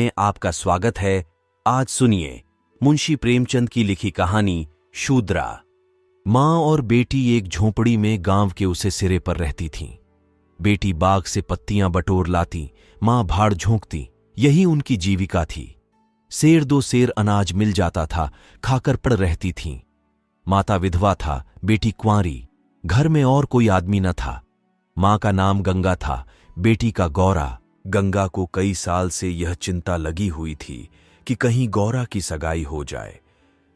में आपका स्वागत है। आज सुनिए मुंशी प्रेमचंद की लिखी कहानी शूद्रा। माँ और बेटी एक झोंपड़ी में गांव के उसे सिरे पर रहती थीं। बेटी बाग से पत्तियां बटोर लाती, माँ भाड़ झोंकती, यही उनकी जीविका थी। सेर दो सेर अनाज मिल जाता था, खाकर पड़ रहती थीं। माता विधवा था, बेटी कुंवारी, घर में और कोई आदमी न था। माँ का नाम गंगा था, बेटी का गौरा। गंगा को कई साल से यह चिंता लगी हुई थी कि कहीं गौरा की सगाई हो जाए,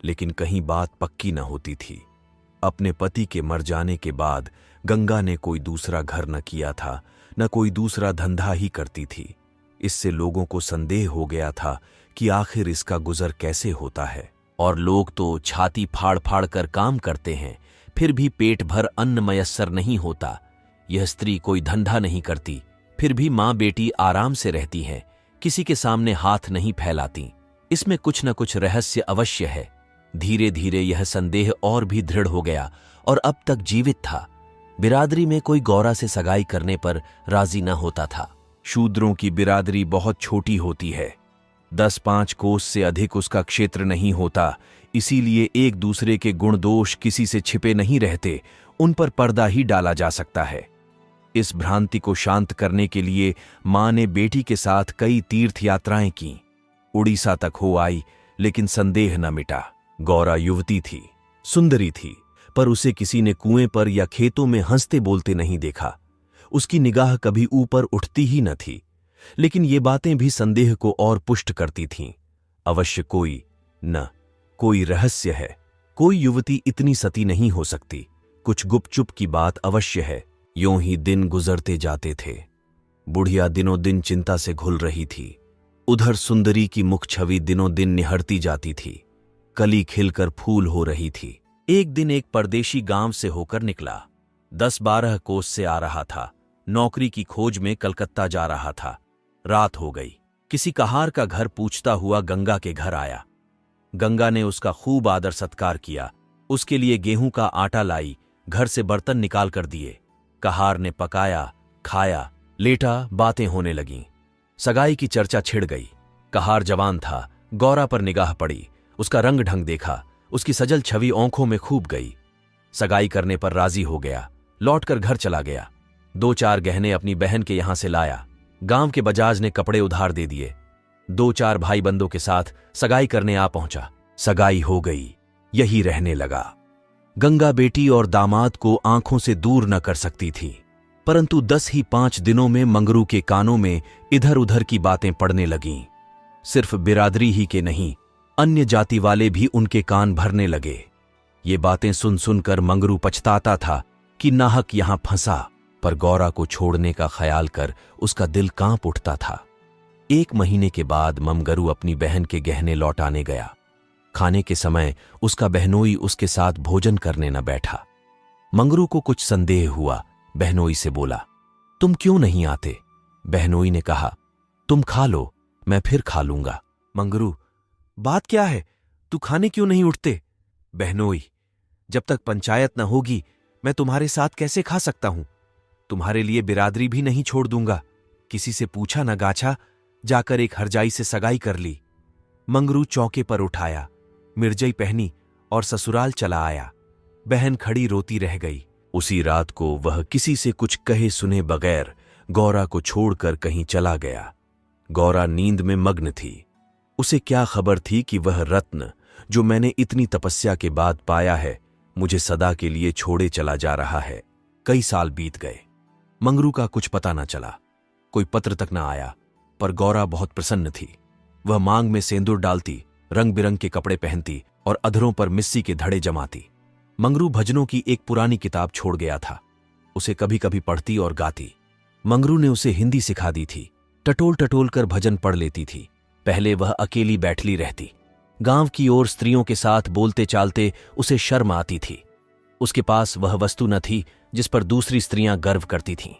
लेकिन कहीं बात पक्की न होती थी। अपने पति के मर जाने के बाद गंगा ने कोई दूसरा घर न किया था, न कोई दूसरा धंधा ही करती थी। इससे लोगों को संदेह हो गया था कि आखिर इसका गुजर कैसे होता है। और लोग तो छाती फाड़ फाड़ कर काम करते हैं, फिर भी पेट भर अन्न मयस्सर नहीं होता। यह स्त्री कोई धंधा नहीं करती, फिर भी माँ बेटी आराम से रहती हैं, किसी के सामने हाथ नहीं फैलाती। इसमें कुछ न कुछ रहस्य अवश्य है। धीरे धीरे यह संदेह और भी दृढ़ हो गया और अब तक जीवित था। बिरादरी में कोई गौरा से सगाई करने पर राजी न होता था। शूद्रों की बिरादरी बहुत छोटी होती है, 10-5 कोस से अधिक उसका क्षेत्र नहीं होता। इसीलिए एक दूसरे के गुण दोष किसी से छिपे नहीं रहते, उन पर पर्दा ही डाला जा सकता है। इस भ्रांति को शांत करने के लिए मां ने बेटी के साथ कई तीर्थ यात्राएं की। उड़ीसा तक हो आई, लेकिन संदेह न मिटा। गौरा युवती थी, सुंदरी थी, पर उसे किसी ने कुएं पर या खेतों में हंसते बोलते नहीं देखा। उसकी निगाह कभी ऊपर उठती ही न थी। लेकिन ये बातें भी संदेह को और पुष्ट करती थीं। अवश्य कोई रहस्य है। कोई युवती इतनी सती नहीं हो सकती। कुछ गुपचुप की बात अवश्य है। यूं ही दिन गुजरते जाते थे। बुढ़िया दिनों दिन चिंता से घुल रही थी। उधर सुंदरी की मुख छवि दिनों दिन निहरती जाती थी। कली खिलकर फूल हो रही थी। एक दिन एक परदेशी गांव से होकर निकला। 10-12 कोस से आ रहा था। नौकरी की खोज में कलकत्ता जा रहा था। रात हो गई। किसी कहार का घर पूछता हुआ गंगा के घर आया। गंगा ने उसका खूब आदर सत्कार किया। उसके लिए गेहूं का आटा लाई, घर से बर्तन निकाल कर दिए। कहार ने पकाया, खाया, लेटा, बातें होने लगीं। सगाई की चर्चा छिड़ गई। कहार जवान था, गौरा पर निगाह पड़ी। उसका रंग ढंग देखा, उसकी सजल छवि आंखों में खूब गई। सगाई करने पर राजी हो गया। लौटकर घर चला गया। 2-4 गहने अपनी बहन के यहां से लाया। गांव के बजाज ने कपड़े उधार दे दिए। 2-4 भाई बंदों के साथ सगाई करने आ पहुंचा। सगाई हो गई, यही रहने लगा। गंगा बेटी और दामाद को आंखों से दूर न कर सकती थी, परंतु 10 ही 5 दिनों में मंगरू के कानों में इधर उधर की बातें पड़ने लगीं। सिर्फ बिरादरी ही के नहीं, अन्य जाति वाले भी उनके कान भरने लगे। ये बातें सुन सुनकर मंगरू पछताता था कि नाहक यहां फंसा, पर गौरा को छोड़ने का ख्याल कर उसका दिल कांप उठता था। 1 महीने के बाद ममगरू अपनी बहन के गहने लौटाने गया। खाने के समय उसका बहनोई उसके साथ भोजन करने न बैठा। मंगरू को कुछ संदेह हुआ। बहनोई से बोला, तुम क्यों नहीं आते? बहनोई ने कहा, तुम खा लो, मैं फिर खा लूंगा। मंगरू, बात क्या है? तू खाने क्यों नहीं उठते? बहनोई, जब तक पंचायत न होगी मैं तुम्हारे साथ कैसे खा सकता हूं? तुम्हारे लिए बिरादरी भी नहीं छोड़ दूंगा। किसी से पूछा न गाछा, जाकर एक हरजाई से सगाई कर ली। मंगरू चौके पर उठाया, मिर्जई पहनी और ससुराल चला आया। बहन खड़ी रोती रह गई। उसी रात को वह किसी से कुछ कहे सुने बगैर गौरा को छोड़कर कहीं चला गया। गौरा नींद में मग्न थी। उसे क्या खबर थी कि वह रत्न, जो मैंने इतनी तपस्या के बाद पाया है, मुझे सदा के लिए छोड़े चला जा रहा है। कई साल बीत गए। मंगरू का कुछ पता न चला, कोई पत्र तक न आया, पर गौरा बहुत प्रसन्न थी। वह मांग में सेंदूर डालती, रंग बिरंग के कपड़े पहनती और अधरों पर मिस्सी के धड़े जमाती। मंगरू भजनों की एक पुरानी किताब छोड़ गया था। उसे कभी कभी पढ़ती और गाती। मंगरू ने उसे हिंदी सिखा दी थी। टटोल टटोल कर भजन पढ़ लेती थी। पहले वह अकेली बैठली रहती। गांव की ओर स्त्रियों के साथ बोलते चालते उसे शर्म आती थी। उसके पास वह वस्तु न थी जिस पर दूसरी स्त्रियां गर्व करती थीं।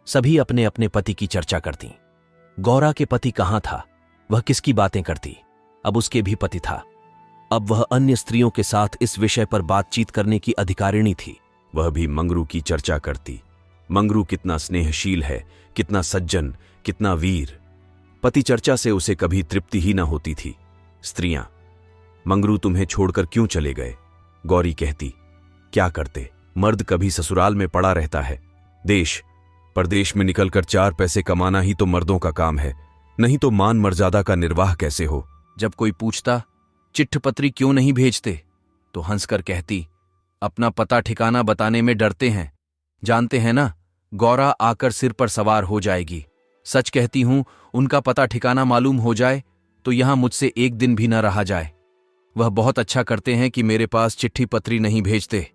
सभी अपने अपने पति की चर्चा करती। गौरा के पति कहाँ था? वह किसकी बातें करती? अब उसके भी पति था। अब वह अन्य स्त्रियों के साथ इस विषय पर बातचीत करने की अधिकारिणी थी। वह भी मंगरू की चर्चा करती। मंगरू कितना स्नेहशील है, कितना सज्जन, कितना वीर। पति चर्चा से उसे कभी तृप्ति ही न होती थी। स्त्रियां, मंगरू तुम्हें छोड़कर क्यों चले गए? गौरी कहती, क्या करते, मर्द कभी ससुराल में पड़ा रहता है। देश परदेश में निकलकर 4 पैसे कमाना ही तो मर्दों का काम है, नहीं तो मान मर्यादा का निर्वाह कैसे हो। जब कोई पूछता चिट्ठपत्री क्यों नहीं भेजते, तो हंसकर कहती, अपना पता ठिकाना बताने में डरते हैं, जानते हैं ना, गौरा आकर सिर पर सवार हो जाएगी। सच कहती हूं, उनका पता ठिकाना मालूम हो जाए तो यहां मुझसे एक दिन भी न रहा जाए। वह बहुत अच्छा करते हैं कि मेरे पास चिट्ठी पत्री नहीं भेजते।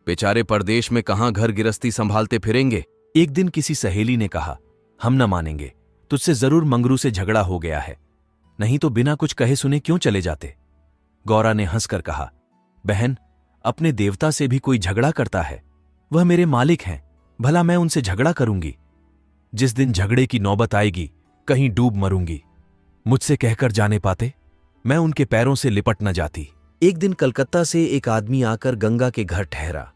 बेचारे परदेश में कहां घर गिरस्ती संभालते फिरेंगे। एक दिन किसी सहेली ने कहा, हम न मानेंगे, तुझसे जरूर मंगरू से झगड़ा हो गया है, नहीं तो बिना कुछ कहे सुने क्यों चले जाते। गौरा ने हंसकर कहा, बहन, अपने देवता से भी कोई झगड़ा करता है? वह मेरे मालिक हैं, भला मैं उनसे झगड़ा करूंगी? जिस दिन झगड़े की नौबत आएगी कहीं डूब मरूंगी। मुझसे कहकर जाने पाते, मैं उनके पैरों से लिपट न जाती। एक दिन कलकत्ता से एक आदमी आकर गंगा के घर ठहरा।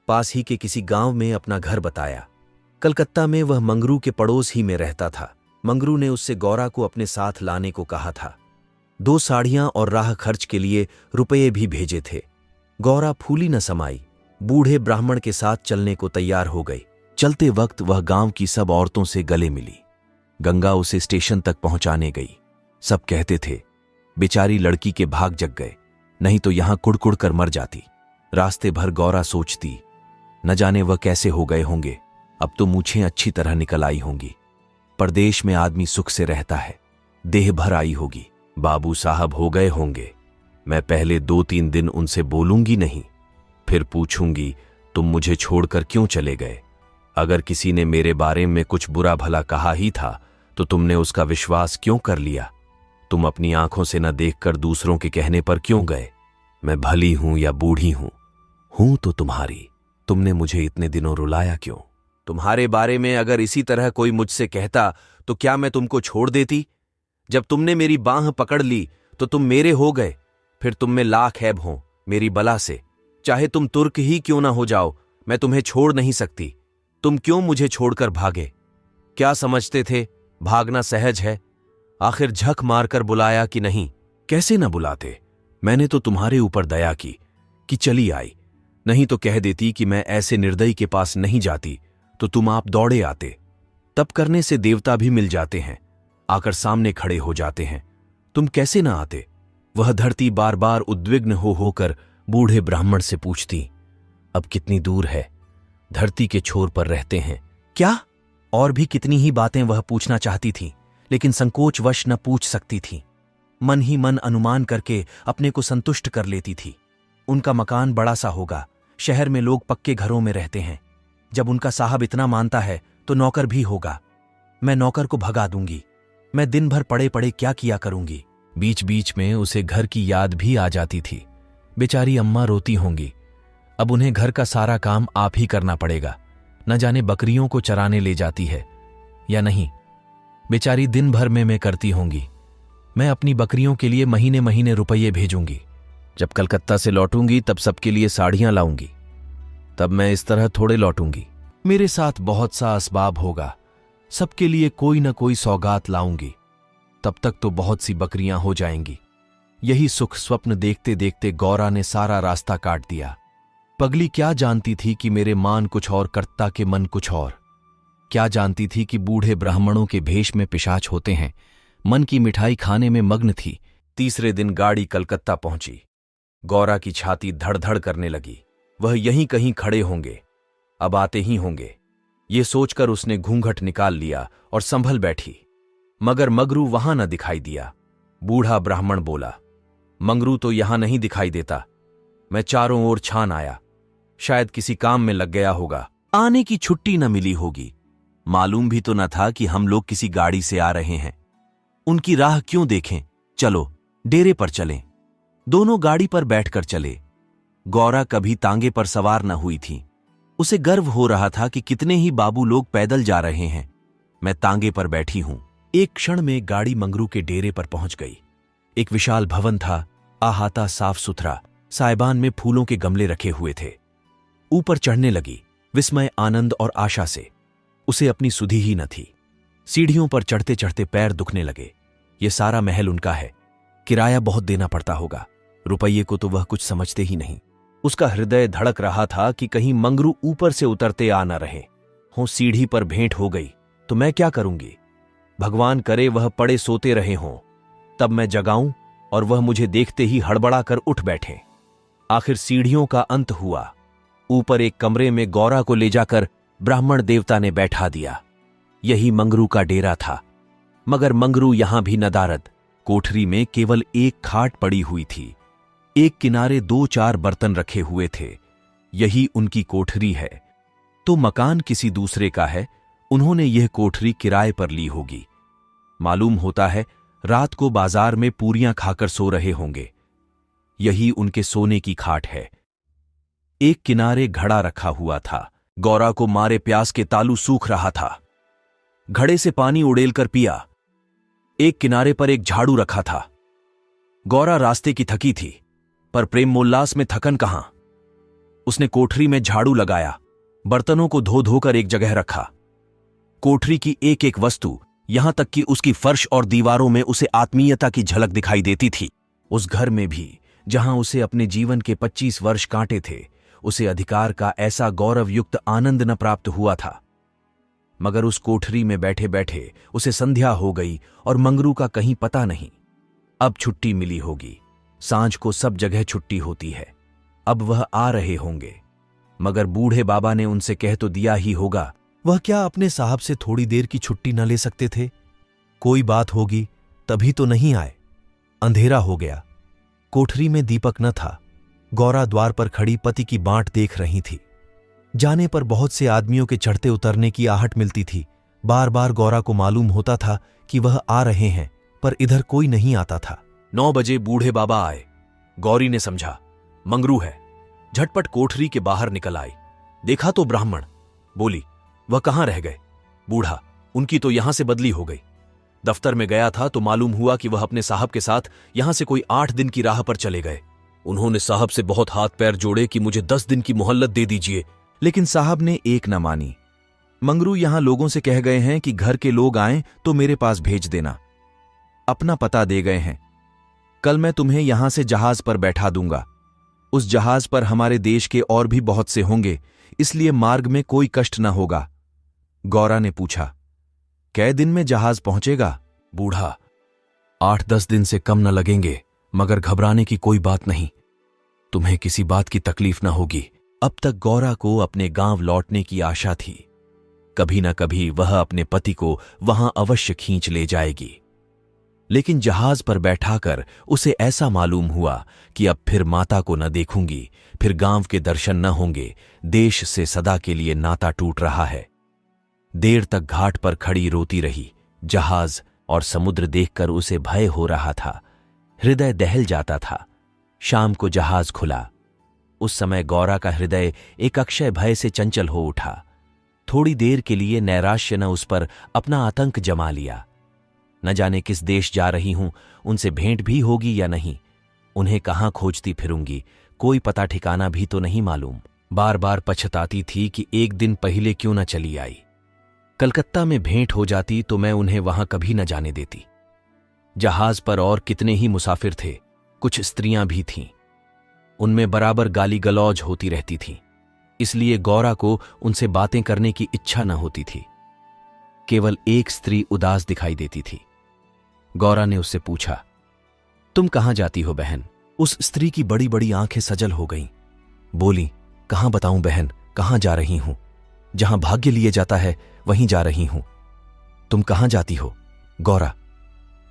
पास ही के किसी गांव में अपना घर बताया। कलकत्ता में वह मंगरू के पड़ोस ही में रहता था। मंगरू ने उससे गौरा को अपने साथ लाने को कहा था। 2 साड़ियां और राह खर्च के लिए रुपये भी भेजे थे। गौरा फूली न समाई, बूढ़े ब्राह्मण के साथ चलने को तैयार हो गई। चलते वक्त वह गांव की सब औरतों से गले मिली। गंगा उसे स्टेशन तक पहुंचाने गई। सब कहते थे, बेचारी लड़की के भाग जग गए, नहीं तो यहां कुड़कुड़ कर मर जाती। रास्ते भर गौरा सोचती, न जाने वह कैसे हो गए होंगे, अब तो मूछें अच्छी तरह निकल आई होंगी। परदेश में आदमी सुख से रहता है, देह भर आई होगी, बाबू साहब हो गए होंगे। मैं पहले 2-3 दिन उनसे बोलूंगी नहीं, फिर पूछूंगी तुम मुझे छोड़कर क्यों चले गए। अगर किसी ने मेरे बारे में कुछ बुरा भला कहा ही था तो तुमने उसका विश्वास क्यों कर लिया? तुम अपनी आंखों से न देखकर दूसरों के कहने पर क्यों गए? मैं भली हूं या बूढ़ी हूं तो तुम्हारी, तुमने मुझे इतने दिनों रुलाया क्यों? तुम्हारे बारे में अगर इसी तरह कोई मुझसे कहता तो क्या मैं तुमको छोड़ देती? जब तुमने मेरी बांह पकड़ ली तो तुम मेरे हो गए, फिर तुम में लाख ऐब हों मेरी बला से। चाहे तुम तुर्क ही क्यों ना हो जाओ, मैं तुम्हें छोड़ नहीं सकती। तुम क्यों मुझे छोड़कर भागे? क्या समझते थे भागना सहज है? आखिर झक मारकर बुलाया कि नहीं? कैसे न बुलाते, मैंने तो तुम्हारे ऊपर दया की कि चली आई, नहीं तो कह देती कि मैं ऐसे निर्दयी के पास नहीं जाती तो तुम आप दौड़े आते। तब करने से देवता भी मिल जाते हैं, आकर सामने खड़े हो जाते हैं, तुम कैसे ना आते? वह धरती बार बार उद्विग्न होकर बूढ़े ब्राह्मण से पूछती, अब कितनी दूर है? धरती के छोर पर रहते हैं। क्या? और भी कितनी ही बातें वह पूछना चाहती थी, लेकिन संकोचवश न पूछ सकती थी। मन ही मन अनुमान करके अपने को संतुष्ट कर लेती थी। उनका मकान बड़ा सा होगा, शहर में लोग पक्के घरों में रहते हैं। जब उनका साहब इतना मानता है तो नौकर भी होगा। मैं नौकर को भगा दूंगी। मैं दिन भर पड़े पड़े क्या किया करूंगी। बीच बीच में उसे घर की याद भी आ जाती थी। बेचारी अम्मा रोती होंगी, अब उन्हें घर का सारा काम आप ही करना पड़ेगा। न जाने बकरियों को चराने ले जाती है या नहीं। बेचारी दिन भर में मैं करती होंगी। मैं अपनी बकरियों के लिए महीने महीने रुपये भेजूंगी। जब कलकत्ता से लौटूंगी तब सबके लिए साड़ियां लाऊंगी। तब मैं इस तरह थोड़े लौटूंगी। मेरे साथ बहुत सा असबाब होगा, सबके लिए कोई न कोई सौगात लाऊंगी। तब तक तो बहुत सी बकरियां हो जाएंगी। यही सुख स्वप्न देखते देखते गौरा ने सारा रास्ता काट दिया। पगली क्या जानती थी कि मेरे मान कुछ और, कर्ता के मन कुछ और। क्या जानती थी कि बूढ़े ब्राह्मणों के भेष में पिशाच होते हैं। मन की मिठाई खाने में मग्न थी। तीसरे दिन गाड़ी कलकत्ता पहुंची। गौरा की छाती धड़धड़ करने लगी। वह यहीं कहीं खड़े होंगे, अब आते ही होंगे। ये सोचकर उसने घूंघट निकाल लिया और संभल बैठी, मगर मंगरू वहां न दिखाई दिया। बूढ़ा ब्राह्मण बोला, मंगरू तो यहां नहीं दिखाई देता। मैं चारों ओर छान आया, शायद किसी काम में लग गया होगा। आने की छुट्टी न मिली होगी। मालूम भी तो न था कि हम लोग किसी गाड़ी से आ रहे हैं। उनकी राह क्यों देखें, चलो डेरे पर चलें। दोनों गाड़ी पर बैठकर चले। गौरा कभी तांगे पर सवार न हुई थी। उसे गर्व हो रहा था कि कितने ही बाबू लोग पैदल जा रहे हैं, मैं तांगे पर बैठी हूं। एक क्षण में गाड़ी मंगरू के डेरे पर पहुंच गई। एक विशाल भवन था, आहाता साफ सुथरा, साइबान में फूलों के गमले रखे हुए थे। ऊपर चढ़ने लगी, विस्मय, आनंद और आशा से। उसे अपनी सुधि ही न थी। सीढ़ियों पर चढ़ते चढ़ते पैर दुखने लगे। ये सारा महल उनका है, किराया बहुत देना पड़ता होगा। रुपये को तो वह कुछ समझते ही नहीं। उसका हृदय धड़क रहा था कि कहीं मंगरू ऊपर से उतरते आ न रहे हों। सीढ़ी पर भेंट हो गई तो मैं क्या करूंगी? भगवान करे वह पड़े सोते रहे हों, तब मैं जगाऊं और वह मुझे देखते ही हड़बड़ा कर उठ बैठे। आखिर सीढ़ियों का अंत हुआ। ऊपर एक कमरे में गौरा को ले जाकर ब्राह्मण देवता ने बैठा दिया। यही मंगरू का डेरा था। मगर मंगरू यहां भी नदारद। कोठरी में केवल एक खाट पड़ी हुई थी। एक किनारे 2-4 बर्तन रखे हुए थे। यही उनकी कोठरी है। तो मकान किसी दूसरे का है। उन्होंने यह कोठरी किराए पर ली होगी। मालूम होता है रात को बाजार में पूरियां खाकर सो रहे होंगे। यही उनके सोने की खाट है। एक किनारे घड़ा रखा हुआ था। गौरा को मारे प्यास के तालू सूख रहा था। घड़े से पानी उड़ेलकर पिया। एक किनारे पर एक झाड़ू रखा था। गौरा रास्ते की थकी थी, पर प्रेमोल्लास में थकन कहां। उसने कोठरी में झाड़ू लगाया, बर्तनों को धो धोकर एक जगह रखा। कोठरी की एक एक वस्तु, यहां तक कि उसकी फर्श और दीवारों में उसे आत्मीयता की झलक दिखाई देती थी। उस घर में भी जहां उसे अपने जीवन के 25 वर्ष काटे थे, उसे अधिकार का ऐसा गौरवयुक्त आनंद न प्राप्त हुआ था। मगर उस कोठरी में बैठे बैठे उसे संध्या हो गई और मंगरू का कहीं पता नहीं। अब छुट्टी मिली होगी। सांझ को सब जगह छुट्टी होती है। अब वह आ रहे होंगे। मगर बूढ़े बाबा ने उनसे कह तो दिया ही होगा। वह क्या अपने साहब से थोड़ी देर की छुट्टी न ले सकते थे? कोई बात होगी तभी तो नहीं आए। अंधेरा हो गया। कोठरी में दीपक न था। गौरा द्वार पर खड़ी पति की बाट देख रही थी। जाने पर बहुत से आदमियों के चढ़ते उतरने की आहट मिलती थी। बार बार गौरा को मालूम होता था कि वह आ रहे हैं, पर इधर कोई नहीं आता था। 9 बजे बूढ़े बाबा आए। गौरी ने समझा मंगरू है। झटपट कोठरी के बाहर निकल आई। देखा तो ब्राह्मण। बोली, वह कहां रह गए? बूढ़ा, उनकी तो यहां से बदली हो गई। दफ्तर में गया था तो मालूम हुआ कि वह अपने साहब के साथ यहां से कोई 8 दिन की राह पर चले गए। उन्होंने साहब से बहुत हाथ पैर जोड़े कि मुझे 10 दिन की मोहल्लत दे दीजिए, लेकिन साहब ने एक न मानी। मंगरू यहां लोगों से कह गए हैं कि घर के लोग आएं तो मेरे पास भेज देना। अपना पता दे गए हैं। कल मैं तुम्हें यहां से जहाज पर बैठा दूंगा। उस जहाज पर हमारे देश के और भी बहुत से होंगे, इसलिए मार्ग में कोई कष्ट न होगा। गौरा ने पूछा, कै दिन में जहाज पहुंचेगा? बूढ़ा, 8-10 दिन से कम न लगेंगे, मगर घबराने की कोई बात नहीं। तुम्हें किसी बात की तकलीफ न होगी। अब तक गौरा को अपने गांव लौटने की आशा थी। कभी न कभी वह अपने पति को वहां अवश्य खींच ले जाएगी। लेकिन जहाज पर बैठाकर उसे ऐसा मालूम हुआ कि अब फिर माता को न देखूंगी, फिर गांव के दर्शन न होंगे। देश से सदा के लिए नाता टूट रहा है। देर तक घाट पर खड़ी रोती रही। जहाज और समुद्र देखकर उसे भय हो रहा था। हृदय दहल जाता था। शाम को जहाज खुला। उस समय गौरा का हृदय एक अक्षय भय से चंचल हो उठा। थोड़ी देर के लिए नैराश्य ने उस पर अपना आतंक जमा लिया। न जाने किस देश जा रही हूं, उनसे भेंट भी होगी या नहीं, उन्हें कहां खोजती फिरूंगी, कोई पता ठिकाना भी तो नहीं मालूम। बार बार पछताती थी कि एक दिन पहले क्यों न चली आई। कलकत्ता में भेंट हो जाती तो मैं उन्हें वहां कभी न जाने देती। जहाज पर और कितने ही मुसाफिर थे, कुछ स्त्रियां भी थीं। उनमें बराबर गाली गलौज होती रहती थी, इसलिए गौरा को उनसे बातें करने की इच्छा न होती थी। केवल एक स्त्री उदास दिखाई देती थी। गौरा ने उससे पूछा, तुम कहां जाती हो बहन? उस स्त्री की बड़ी बड़ी आंखें सजल हो गईं। बोली, कहां बताऊं बहन, कहां जा रही हूं? जहां भाग्य लिए जाता है वहीं जा रही हूं। तुम कहां जाती हो? गौरा,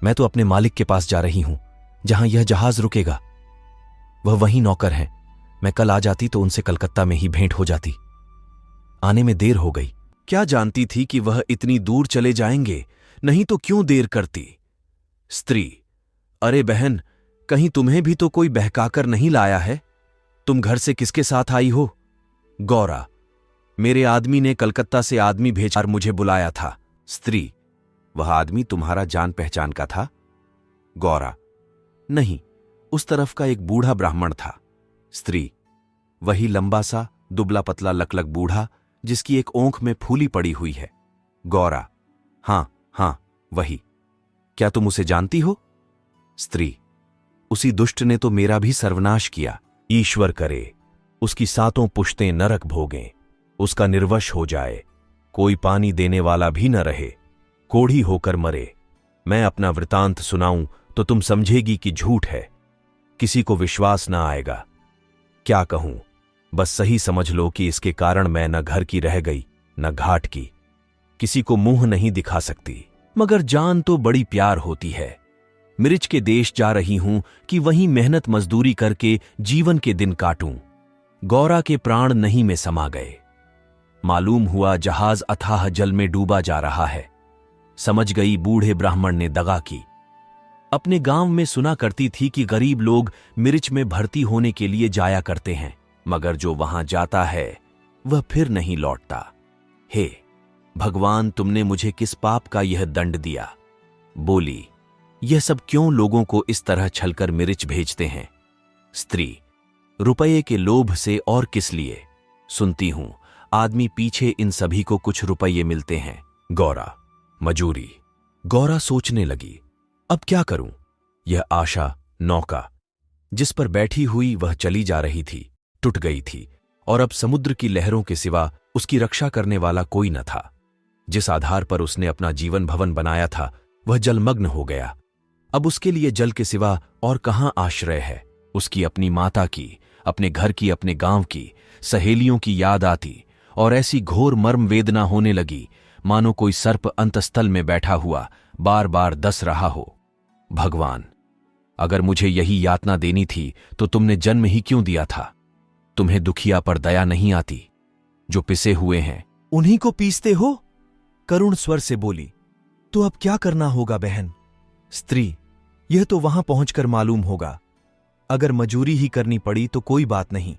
मैं तो अपने मालिक के पास जा रही हूं, जहां यह जहाज रुकेगा। वह वहीं नौकर हैं। मैं कल आ जाती तो उनसे कलकत्ता में ही भेंट हो जाती। आने में देर हो गई। क्या जानती थी कि वह इतनी दूर चले जाएंगे, नहीं तो क्यों देर करती। स्त्री, अरे बहन, कहीं तुम्हें भी तो कोई बहकाकर नहीं लाया है? तुम घर से किसके साथ आई हो? गौरा, मेरे आदमी ने कलकत्ता से आदमी भेजकर मुझे बुलाया था। स्त्री, वह आदमी तुम्हारा जान पहचान का था? गौरा, नहीं, उस तरफ का एक बूढ़ा ब्राह्मण था। स्त्री, वही लंबा सा दुबला पतला लकलक बूढ़ा जिसकी एक ओंख में फूली पड़ी हुई है। गौरा, हां, हाँ, वही। क्या तुम उसे जानती हो? स्त्री, उसी दुष्ट ने तो मेरा भी सर्वनाश किया। ईश्वर करे उसकी 7 पुश्तें नरक भोगें, उसका निर्वश हो जाए, कोई पानी देने वाला भी न रहे, कोढ़ी होकर मरे। मैं अपना वृतांत सुनाऊं तो तुम समझेगी कि झूठ है, किसी को विश्वास न आएगा। क्या कहूं, बस सही समझ लो कि इसके कारण मैं न घर की रह गई न घाट की, किसी को मुंह नहीं दिखा सकती। मगर जान तो बड़ी प्यार होती है। मिर्च के देश जा रही हूं कि वहीं मेहनत मजदूरी करके जीवन के दिन काटूं। गौरा के प्राण नहीं में समा गए। मालूम हुआ जहाज अथाह जल में डूबा जा रहा है। समझ गई बूढ़े ब्राह्मण ने दगा की। अपने गांव में सुना करती थी कि गरीब लोग मिर्च में भर्ती होने के लिए जाया करते हैं, मगर जो वहां जाता है वह फिर नहीं लौटता। हे भगवान, तुमने मुझे किस पाप का यह दंड दिया? बोली, यह सब क्यों लोगों को इस तरह छलकर मिर्च भेजते हैं? स्त्री, रुपये के लोभ से और किस लिए? सुनती हूं आदमी पीछे इन सभी को कुछ रुपये मिलते हैं। गौरा, मजूरी। गौरा सोचने लगी, अब क्या करूं? यह आशा नौका जिस पर बैठी हुई वह चली जा रही थी, टूट गई थी और अब समुद्र की लहरों के सिवा उसकी रक्षा करने वाला कोई न था। जिस आधार पर उसने अपना जीवन भवन बनाया था वह जलमग्न हो गया। अब उसके लिए जल के सिवा और कहां आश्रय है? उसकी अपनी माता की, अपने घर की, अपने गांव की, सहेलियों की याद आती और ऐसी घोर मर्म वेदना होने लगी मानो कोई सर्प अंतस्थल में बैठा हुआ बार बार डस रहा हो। भगवान, अगर मुझे यही यातना देनी थी तो तुमने जन्म ही क्यों दिया था? तुम्हें दुखिया पर दया नहीं आती? जो पिसे हुए हैं उन्हीं को पीसते हो? करुण स्वर से बोली। तो अब क्या करना होगा बहन? स्त्री, यह तो वहां पहुंचकर मालूम होगा। अगर मजूरी ही करनी पड़ी तो कोई बात नहीं,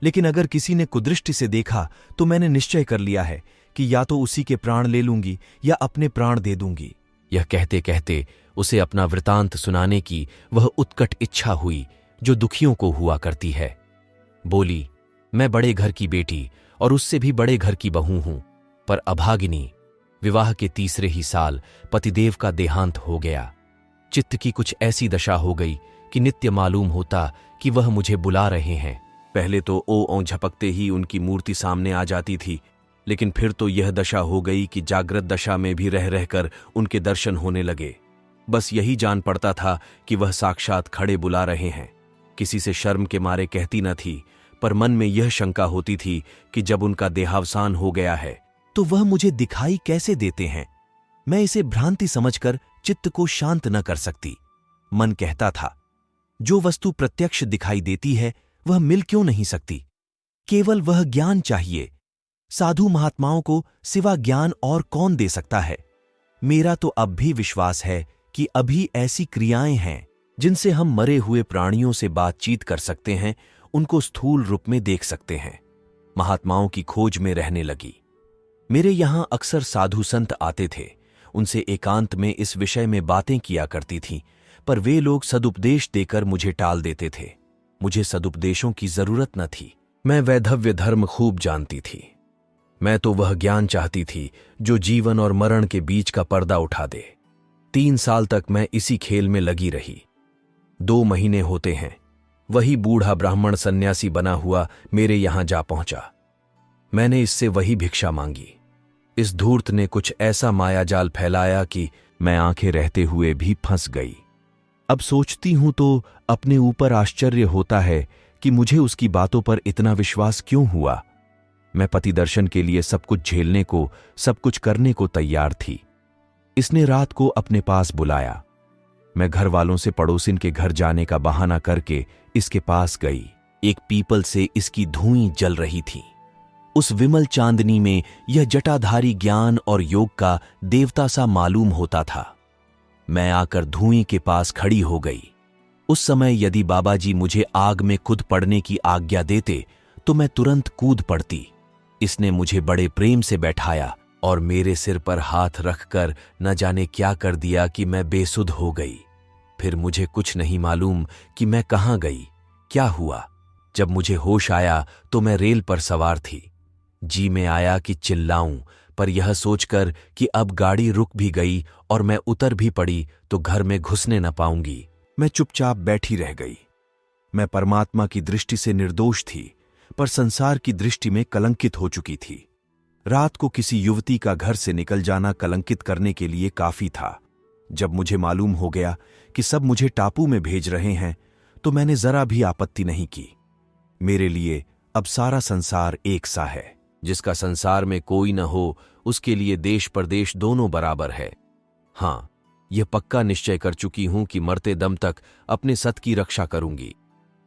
लेकिन अगर किसी ने कुदृष्टि से देखा तो मैंने निश्चय कर लिया है कि या तो उसी के प्राण ले लूंगी या अपने प्राण दे दूंगी। यह कहते कहते उसे अपना वृतांत सुनाने की वह उत्कट इच्छा हुई जो दुखियों को हुआ करती है। बोली, मैं बड़े घर की बेटी और उससे भी बड़े घर की बहू हूं, पर अभागिनी। विवाह के तीसरे ही साल पतिदेव का देहांत हो गया। चित्त की कुछ ऐसी दशा हो गई कि नित्य मालूम होता कि वह मुझे बुला रहे हैं। पहले तो ओ झपकते ही उनकी मूर्ति सामने आ जाती थी, लेकिन फिर तो यह दशा हो गई कि जागृत दशा में भी रह रहकर उनके दर्शन होने लगे। बस यही जान पड़ता था कि वह साक्षात खड़े बुला रहे हैं। किसी से शर्म के मारे कहती न थी, पर मन में यह शंका होती थी कि जब उनका देहावसान हो गया है तो वह मुझे दिखाई कैसे देते हैं? मैं इसे भ्रांति समझकर चित्त को शांत न कर सकती। मन कहता था, जो वस्तु प्रत्यक्ष दिखाई देती है वह मिल क्यों नहीं सकती? केवल वह ज्ञान चाहिए। साधु महात्माओं को सिवा ज्ञान और कौन दे सकता है? मेरा तो अब भी विश्वास है कि अभी ऐसी क्रियाएं हैं जिनसे हम मरे हुए प्राणियों से बातचीत कर सकते हैं, उनको स्थूल रूप में देख सकते हैं। महात्माओं की खोज में रहने लगी। मेरे यहां अक्सर साधु संत आते थे। उनसे एकांत में इस विषय में बातें किया करती थीं, पर वे लोग सदुपदेश देकर मुझे टाल देते थे। मुझे सदुपदेशों की जरूरत न थी। मैं वैधव्य धर्म खूब जानती थी। मैं तो वह ज्ञान चाहती थी जो जीवन और मरण के बीच का पर्दा उठा दे। 3 साल तक मैं इसी खेल में लगी रही। 2 महीने होते हैं, वही बूढ़ा ब्राह्मण सन्यासी बना हुआ मेरे यहां जा पहुंचा। मैंने इससे वही भिक्षा मांगी। इस धूर्त ने कुछ ऐसा मायाजाल फैलाया कि मैं आंखें रहते हुए भी फंस गई। अब सोचती हूं तो अपने ऊपर आश्चर्य होता है कि मुझे उसकी बातों पर इतना विश्वास क्यों हुआ। मैं पति दर्शन के लिए सब कुछ झेलने को, सब कुछ करने को तैयार थी। इसने रात को अपने पास बुलाया। मैं घर वालों से पड़ोसिन के घर जाने का बहाना करके इसके पास गई। एक पीपल से इसकी धुएं जल रही थी। उस विमल चांदनी में यह जटाधारी ज्ञान और योग का देवता सा मालूम होता था। मैं आकर धुएं के पास खड़ी हो गई। उस समय यदि बाबाजी मुझे आग में कूद पड़ने की आज्ञा देते तो मैं तुरंत कूद पड़ती। इसने मुझे बड़े प्रेम से बैठाया और मेरे सिर पर हाथ रखकर न जाने क्या कर दिया कि मैं बेसुध हो गई। फिर मुझे कुछ नहीं मालूम कि मैं कहां गई, क्या हुआ। जब मुझे होश आया तो मैं रेल पर सवार थी। जी में आया कि चिल्लाऊं, पर यह सोचकर कि अब गाड़ी रुक भी गई और मैं उतर भी पड़ी तो घर में घुसने न पाऊंगी, मैं चुपचाप बैठी रह गई। मैं परमात्मा की दृष्टि से निर्दोष थी, पर संसार की दृष्टि में कलंकित हो चुकी थी। रात को किसी युवती का घर से निकल जाना कलंकित करने के लिए काफी था। जब मुझे मालूम हो गया कि सब मुझे टापू में भेज रहे हैं, तो मैंने जरा भी आपत्ति नहीं की। मेरे लिए अब सारा संसार एक सा है। जिसका संसार में कोई न हो उसके लिए देश परदेश दोनों बराबर है। हां, यह पक्का निश्चय कर चुकी हूं कि मरते दम तक अपने सत की रक्षा करूंगी।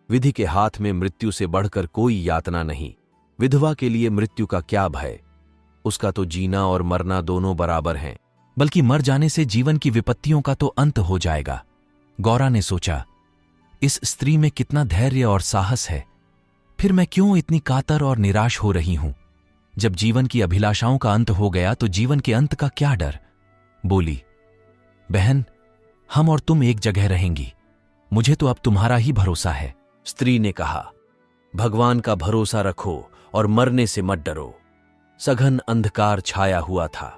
विधि के हाथ में मृत्यु से बढ़कर कोई यातना नहीं। विधवा के लिए मृत्यु का क्या भय, उसका तो जीना और मरना दोनों बराबर हैं। बल्कि मर जाने से जीवन की विपत्तियों का तो अंत हो जाएगा। गौरा ने सोचा, इस स्त्री में कितना धैर्य और साहस है, फिर मैं क्यों इतनी कातर और निराश हो रही हूं? जब जीवन की अभिलाषाओं का अंत हो गया तो जीवन के अंत का क्या डर? बोली, बहन, हम और तुम एक जगह रहेंगी, मुझे तो अब तुम्हारा ही भरोसा है। स्त्री ने कहा, भगवान का भरोसा रखो और मरने से मत डरो। सघन अंधकार छाया हुआ था।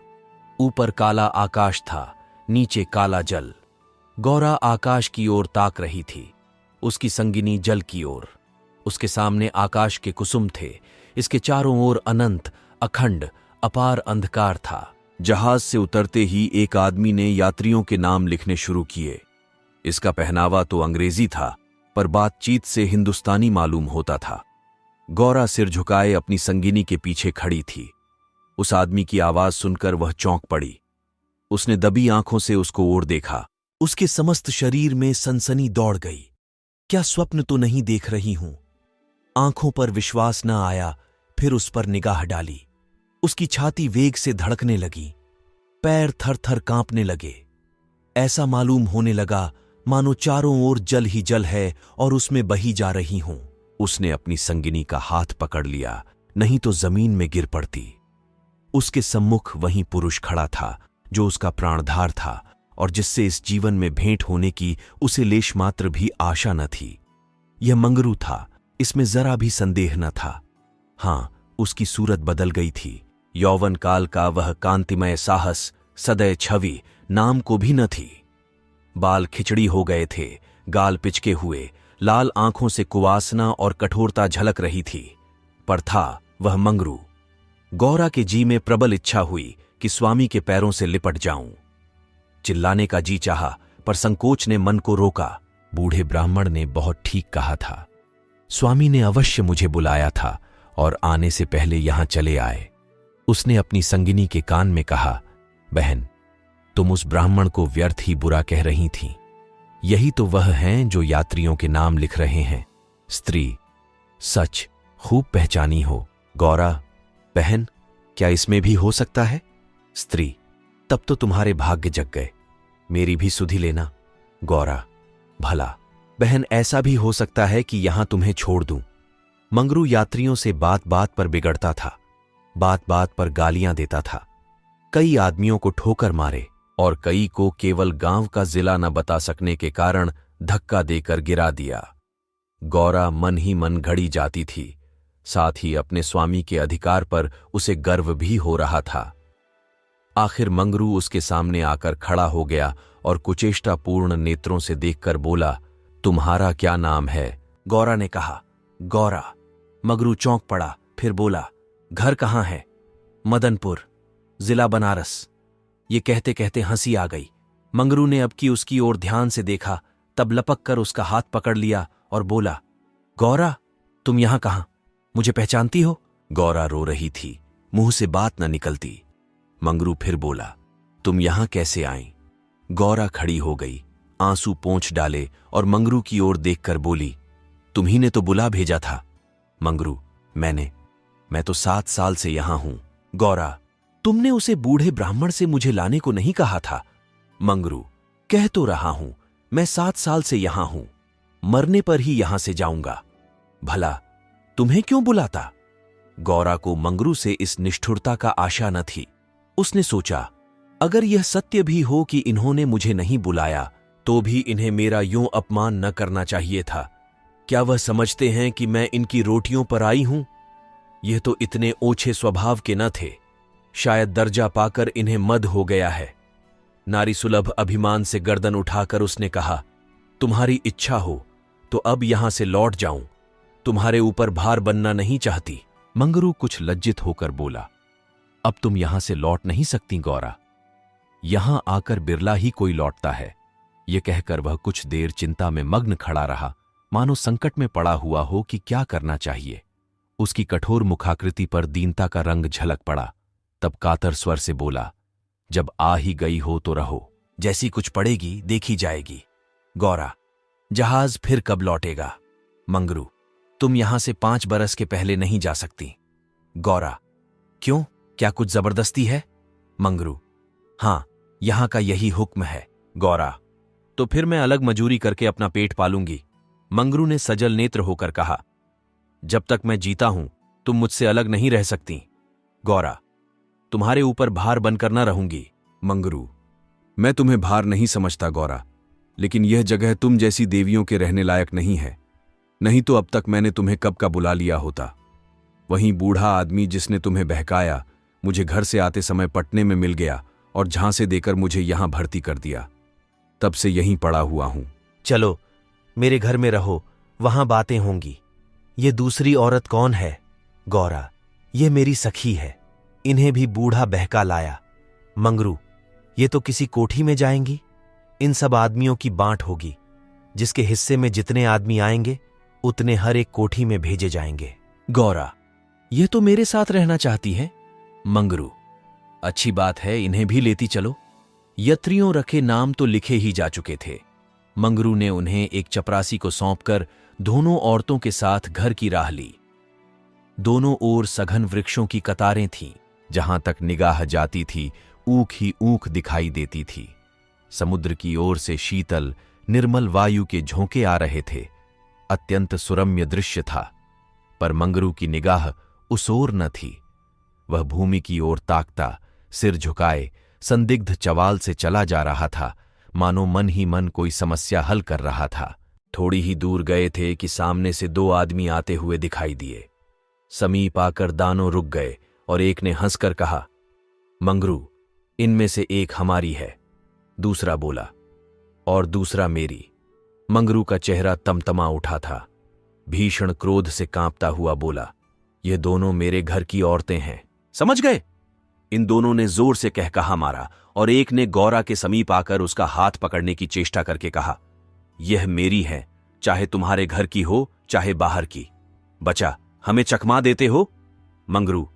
ऊपर काला आकाश था, नीचे काला जल। गौरा आकाश की ओर ताक रही थी, उसकी संगिनी जल की ओर। उसके सामने आकाश के कुसुम थे, इसके चारों ओर अनंत, अखंड, अपार अंधकार था। जहाज से उतरते ही एक आदमी ने यात्रियों के नाम लिखने शुरू किए। इसका पहनावा तो अंग्रेजी था, पर बातचीत से हिंदुस्तानी मालूम होता था। गौरा सिर झुकाए अपनी संगिनी के पीछे खड़ी थी। उस आदमी की आवाज सुनकर वह चौंक पड़ी। उसने दबी आंखों से उसको ओर देखा। उसके समस्त शरीर में सनसनी दौड़ गई। क्या स्वप्न तो नहीं देख रही हूं? आंखों पर विश्वास न आया, फिर उस पर निगाह डाली। उसकी छाती वेग से धड़कने लगी, पैर थर थर कांपने लगे। ऐसा मालूम होने लगा मानो चारों ओर जल ही जल है और उसमें बही जा रही हूं। उसने अपनी संगिनी का हाथ पकड़ लिया, नहीं तो जमीन में गिर पड़ती। उसके सम्मुख वहीं पुरुष खड़ा था जो उसका प्राणधार था और जिससे इस जीवन में भेंट होने की उसे लेश मात्र भी आशा न थी। यह मंगरू था, इसमें जरा भी संदेह न था। हां, उसकी सूरत बदल गई थी। यौवन काल का वह कांतिमय साहस, सदैव छवि नाम को भी न थी। बाल खिचड़ी हो गए थे, गाल पिचके हुए, लाल आंखों से कुवासना और कठोरता झलक रही थी, पर था वह मंगरू। गौरा के जी में प्रबल इच्छा हुई कि स्वामी के पैरों से लिपट जाऊं। चिल्लाने का जी चाहा, पर संकोच ने मन को रोका। बूढ़े ब्राह्मण ने बहुत ठीक कहा था। स्वामी ने अवश्य मुझे बुलाया था और आने से पहले यहां चले आए। उसने अपनी संगिनी के कान में कहा, बहन, तुम उस ब्राह्मण को व्यर्थ ही बुरा कह रही थीं। यही तो वह हैं जो यात्रियों के नाम लिख रहे हैं। स्त्री, सच खूब पहचानी हो। गौरा, बहन, क्या इसमें भी हो सकता है? स्त्री, तब तो तुम्हारे भाग्य जग गए, मेरी भी सुधि लेना। गौरा, भला बहन, ऐसा भी हो सकता है कि यहां तुम्हें छोड़ दूं। मंगरू यात्रियों से बात बात पर बिगड़ता था, बात बात पर गालियां देता था। कई आदमियों को ठोकर मारे और कई को केवल गांव का जिला न बता सकने के कारण धक्का देकर गिरा दिया। गौरा मन ही मन घड़ी जाती थी, साथ ही अपने स्वामी के अधिकार पर उसे गर्व भी हो रहा था। आखिर मंगरू उसके सामने आकर खड़ा हो गया और कुचेष्टापूर्ण नेत्रों से देखकर बोला, तुम्हारा क्या नाम है? गौरा ने कहा, गौरा। मंगरू चौंक पड़ा, फिर बोला, घर कहाँ है? मदनपुर, जिला बनारस। ये कहते कहते हंसी आ गई। मंगरू ने अब की उसकी ओर ध्यान से देखा, तब लपक कर उसका हाथ पकड़ लिया और बोला, गौरा, तुम यहां कहां? मुझे पहचानती हो? गौरा रो रही थी, मुंह से बात न निकलती। मंगरू फिर बोला, तुम यहां कैसे आई? गौरा खड़ी हो गई, आंसू पोंछ डाले और मंगरू की ओर देखकर बोली, तुम्ही ने तो बुला भेजा था। मंगरू, मैं तो 7 साल से यहां हूं। गौरा, तुमने उसे बूढ़े ब्राह्मण से मुझे लाने को नहीं कहा था? मंगरू, कह तो रहा हूं, मैं 7 साल से यहां हूं, मरने पर ही यहां से जाऊंगा। भला तुम्हें क्यों बुलाता? गौरा को मंगरू से इस निष्ठुरता का आशा न थी। उसने सोचा, अगर यह सत्य भी हो कि इन्होंने मुझे नहीं बुलाया, तो भी इन्हें मेरा यूं अपमान न करना चाहिए था। क्या वह समझते हैं कि मैं इनकी रोटियों पर आई हूं? यह तो इतने ओछे स्वभाव के न थे। शायद दर्जा पाकर इन्हें मद हो गया है। नारी सुलभ अभिमान से गर्दन उठाकर उसने कहा, तुम्हारी इच्छा हो तो अब यहां से लौट जाऊं, तुम्हारे ऊपर भार बनना नहीं चाहती। मंगरू कुछ लज्जित होकर बोला, अब तुम यहां से लौट नहीं सकती गौरा, यहां आकर बिरला ही कोई लौटता है। यह कहकर वह कुछ देर चिंता में मग्न खड़ा रहा, मानो संकट में पड़ा हुआ हो कि क्या करना चाहिए। उसकी कठोर मुखाकृति पर दीनता का रंग झलक पड़ा। तब कातर स्वर से बोला, जब आ ही गई हो तो रहो, जैसी कुछ पड़ेगी देखी जाएगी। गौरा, जहाज फिर कब लौटेगा? मंगरू, तुम यहां से 5 बरस के पहले नहीं जा सकती। गौरा, क्यों, क्या कुछ जबरदस्ती है? मंगरू, हां, यहां का यही हुक्म है। गौरा, तो फिर मैं अलग मजूरी करके अपना पेट पालूंगी। मंगरू ने सजल नेत्र होकर कहा, जब तक मैं जीता हूं तुम मुझसे अलग नहीं रह सकती। गौरा, तुम्हारे ऊपर भार बनकर न रहूंगी। मंगरू, मैं तुम्हें भार नहीं समझता गौरा, लेकिन यह जगह तुम जैसी देवियों के रहने लायक नहीं है, नहीं तो अब तक मैंने तुम्हें कब का बुला लिया होता। वहीं बूढ़ा आदमी जिसने तुम्हें बहकाया मुझे घर से आते समय पटने में मिल गया और झांसे देकर मुझे यहां भर्ती कर दिया, तब से यहीं पड़ा हुआ हूं। चलो मेरे घर में रहो, वहां बातें होंगी। ये दूसरी औरत कौन है? गौरा, ये मेरी सखी है, इन्हें भी बूढ़ा बहका लाया। मंगरू, ये तो किसी कोठी में जाएंगी, इन सब आदमियों की बांट होगी, जिसके हिस्से में जितने आदमी आएंगे उतने हर एक कोठी में भेजे जाएंगे। गौरा, ये तो मेरे साथ रहना चाहती है। मंगरू, अच्छी बात है, इन्हें भी लेती चलो। यत्रियों रखे नाम तो लिखे ही जा चुके थे। मंगरू ने उन्हें एक चपरासी को सौंपकर दोनों औरतों के साथ घर की राह ली। दोनों ओर सघन वृक्षों की कतारें थीं, जहां तक निगाह जाती थी ऊख ही ऊख दिखाई देती थी। समुद्र की ओर से शीतल निर्मल वायु के झोंके आ रहे थे। अत्यंत सुरम्य दृश्य था, पर मंगरू की निगाह उस ओर न थी। वह भूमि की ओर ताकता, सिर झुकाए संदिग्ध चवाल से चला जा रहा था, मानो मन ही मन कोई समस्या हल कर रहा था। थोड़ी ही दूर गए थे कि सामने से 2 आदमी आते हुए दिखाई दिए। समीप आकर दानों रुक गए और एक ने हंसकर कहा, मंगरू, इनमें से एक हमारी है। दूसरा बोला, और दूसरा मेरी। मंगरू का चेहरा तमतमा उठा था। भीषण क्रोध से कांपता हुआ बोला, ये दोनों मेरे घर की औरतें हैं, समझ गए? इन दोनों ने जोर से कह कहा मारा और एक ने गौरा के समीप आकर उसका हाथ पकड़ने की चेष्टा करके कहा, यह मेरी है, चाहे तुम्हारे घर की हो चाहे बाहर की। बचा, हमें चकमा देते हो? मंगरू,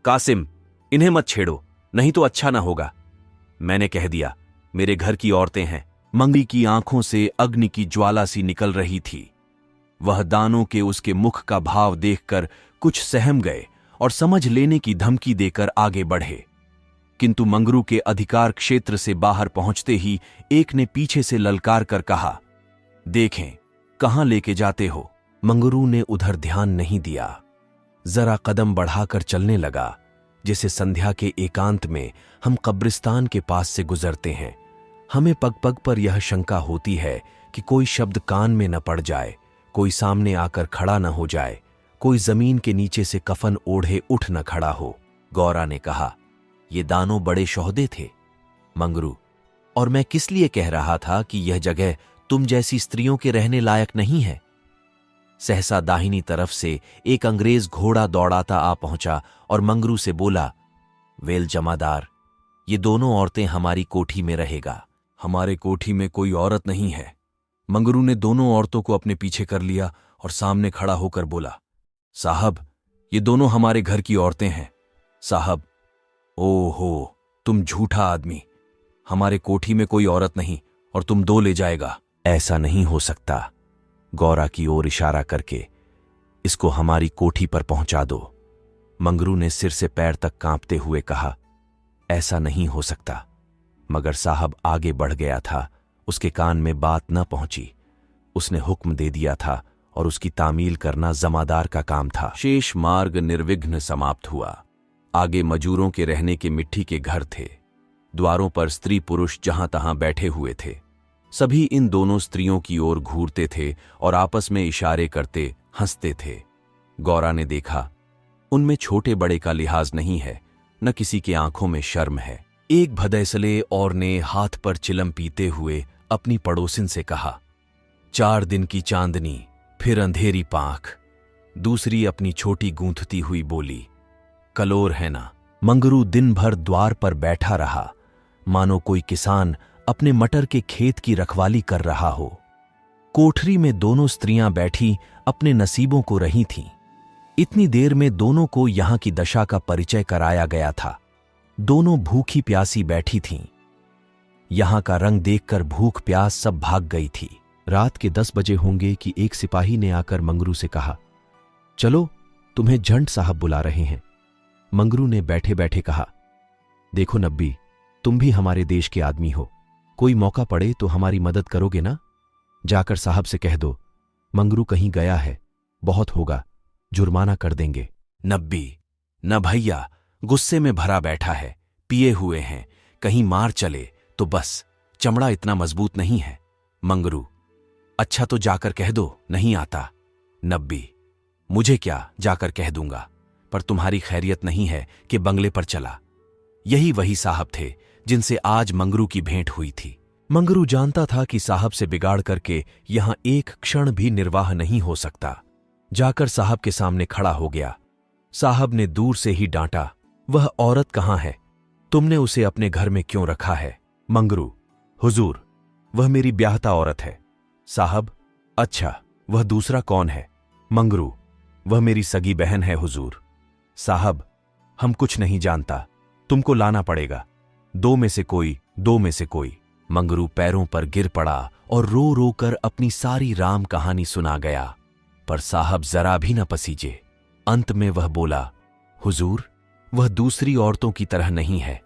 कासिम, इन्हें मत छेड़ो, नहीं तो अच्छा ना होगा। मैंने कह दिया, मेरे घर की औरतें हैं। मंगरी की आंखों से अग्नि की ज्वाला सी निकल रही थी। वह दानों के उसके मुख का भाव देखकर कुछ सहम गए और समझ लेने की धमकी देकर आगे बढ़े, किंतु मंगरू के अधिकार क्षेत्र से बाहर पहुंचते ही एक ने पीछे से ललकार कर कहा, देखें कहां लेके जाते हो। मंगरू ने उधर ध्यान नहीं दिया, जरा कदम बढ़ाकर चलने लगा, जैसे संध्या के एकांत में हम कब्रिस्तान के पास से गुजरते हैं। हमें पग पग पर यह शंका होती है कि कोई शब्द कान में न पड़ जाए, कोई सामने आकर खड़ा न हो जाए, कोई जमीन के नीचे से कफन ओढ़े उठ न खड़ा हो। गौरा ने कहा, ये दानों बड़े शोहदे थे। मंगरू, और मैं किस लिए कह रहा था कि यह जगह तुम जैसी स्त्रियों के रहने लायक नहीं है। सहसा दाहिनी तरफ से एक अंग्रेज घोड़ा दौड़ाता आ पहुंचा और मंगरू से बोला, वेल जमादार, ये दोनों औरतें हमारी कोठी में रहेगा। हमारे कोठी में कोई औरत नहीं है। मंगरू ने दोनों औरतों को अपने पीछे कर लिया और सामने खड़ा होकर बोला, साहब, ये दोनों हमारे घर की औरतें हैं। साहब, ओहो, तुम झूठा आदमी, हमारे कोठी में कोई औरत नहीं और तुम 2 ले जाएगा। ऐसा नहीं हो सकता। गौरा की ओर इशारा करके, इसको हमारी कोठी पर पहुंचा दो। मंगरू ने सिर से पैर तक कांपते हुए कहा, ऐसा नहीं हो सकता। मगर साहब आगे बढ़ गया था, उसके कान में बात न पहुंची। उसने हुक्म दे दिया था और उसकी तामील करना जमादार का काम था। शेष मार्ग निर्विघ्न समाप्त हुआ। आगे मजूरों के रहने के मिट्टी के घर थे। द्वारों पर स्त्री पुरुष जहां तहां बैठे हुए थे। सभी इन दोनों स्त्रियों की ओर घूरते थे और आपस में इशारे करते हंसते थे। गौरा ने देखा, उनमें छोटे बड़े का लिहाज नहीं है, न किसी के आंखों में शर्म है। एक भदैसले और ने हाथ पर चिलम पीते हुए अपनी पड़ोसिन से कहा, 4 दिन की चांदनी फिर अंधेरी पांख। दूसरी अपनी छोटी गूंथती हुई बोली, कलोर है ना। मंगरू दिन भर द्वार पर बैठा रहा, मानो कोई किसान अपने मटर के खेत की रखवाली कर रहा हो। कोठरी में दोनों स्त्रियां बैठी अपने नसीबों को रही थीं। इतनी देर में दोनों को यहां की दशा का परिचय कराया गया था। दोनों भूखी प्यासी बैठी थीं। यहां का रंग देखकर भूख प्यास सब भाग गई थी। रात के 10 बजे होंगे कि एक सिपाही ने आकर मंगरू से कहा, चलो तुम्हें झंड साहब बुला रहे हैं। मंगरू ने बैठे बैठे कहा, देखो नब्बी, तुम भी हमारे देश के आदमी हो, कोई मौका पड़े तो हमारी मदद करोगे ना? जाकर साहब से कह दो मंगरू कहीं गया है, बहुत होगा, जुर्माना कर देंगे। नब्बी, न भैया, गुस्से में भरा बैठा है, पिए हुए हैं, कहीं मार चले तो बस, चमड़ा इतना मजबूत नहीं है। मंगरू, अच्छा तो जाकर कह दो नहीं आता। नब्बी, मुझे क्या, जाकर कह दूंगा, पर तुम्हारी खैरियत नहीं है कि बंगले पर चला। यही वही साहब थे जिनसे आज मंगरू की भेंट हुई थी। मंगरू जानता था कि साहब से बिगाड़ करके यहां एक क्षण भी निर्वाह नहीं हो सकता। जाकर साहब के सामने खड़ा हो गया। साहब ने दूर से ही डांटा, वह औरत कहां है? तुमने उसे अपने घर में क्यों रखा है? मंगरू, हुजूर, वह मेरी ब्याहता औरत है। साहब, अच्छा, वह दूसरा कौन है? मंगरू, वह मेरी सगी बहन है हुजूर। साहब, हम कुछ नहीं जानता, तुमको लाना पड़ेगा, 2 में से कोई, 2 में से कोई। मंगरू पैरों पर गिर पड़ा और रो रो कर अपनी सारी राम कहानी सुना गया, पर साहब जरा भी न पसीजे। अंत में वह बोला, हुजूर, वह दूसरी औरतों की तरह नहीं है,